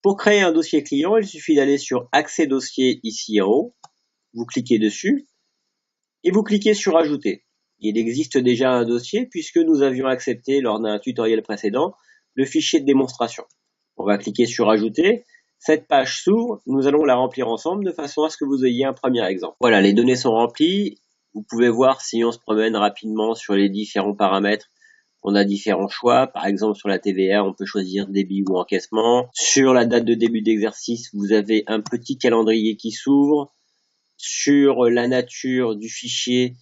Pour créer un dossier client, il suffit d'aller sur Accès dossier ici en haut. Vous cliquez dessus et vous cliquez sur Ajouter. Il existe déjà un dossier puisque nous avions accepté lors d'un tutoriel précédent le fichier de démonstration. On va cliquer sur Ajouter. Cette page s'ouvre, nous allons la remplir ensemble de façon à ce que vous ayez un premier exemple. Voilà, les données sont remplies. Vous pouvez voir si on se promène rapidement sur les différents paramètres. On a différents choix. Par exemple, sur la TVA, on peut choisir débit ou encaissement. Sur la date de début d'exercice, vous avez un petit calendrier qui s'ouvre. Sur la nature du fichier,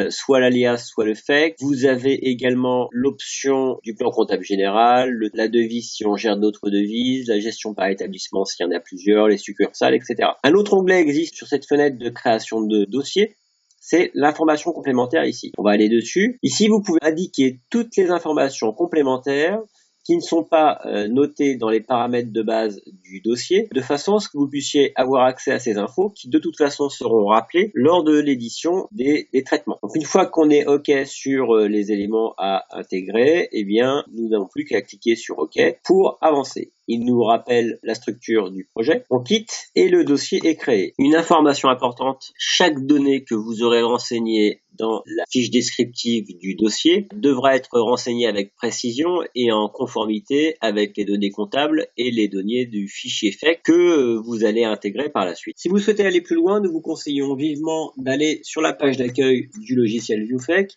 soit l'alias, soit le FEC. Vous avez également l'option du plan comptable général, la devise si on gère d'autres devises, la gestion par établissement s'il y en a plusieurs, les succursales, etc. Un autre onglet existe sur cette fenêtre de création de dossier. C'est l'information complémentaire ici. On va aller dessus. Ici, vous pouvez indiquer toutes les informations complémentaires qui ne sont pas notées dans les paramètres de base du dossier, de façon à ce que vous puissiez avoir accès à ces infos qui de toute façon seront rappelées lors de l'édition des traitements. Donc une fois qu'on est OK sur les éléments à intégrer, eh bien nous n'avons plus qu'à cliquer sur OK pour avancer. Il nous rappelle la structure du projet. On quitte et le dossier est créé. Une information importante, chaque donnée que vous aurez renseignée dans la fiche descriptive du dossier devra être renseignée avec précision et en conformité avec les données comptables et les données du fichier FEC que vous allez intégrer par la suite. Si vous souhaitez aller plus loin, nous vous conseillons vivement d'aller sur la page d'accueil du logiciel ViewFEC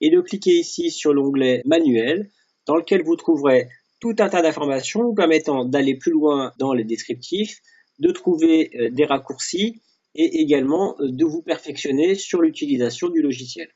et de cliquer ici sur l'onglet Manuel dans lequel vous trouverez tout un tas d'informations vous permettant d'aller plus loin dans les descriptifs, de trouver des raccourcis et également de vous perfectionner sur l'utilisation du logiciel.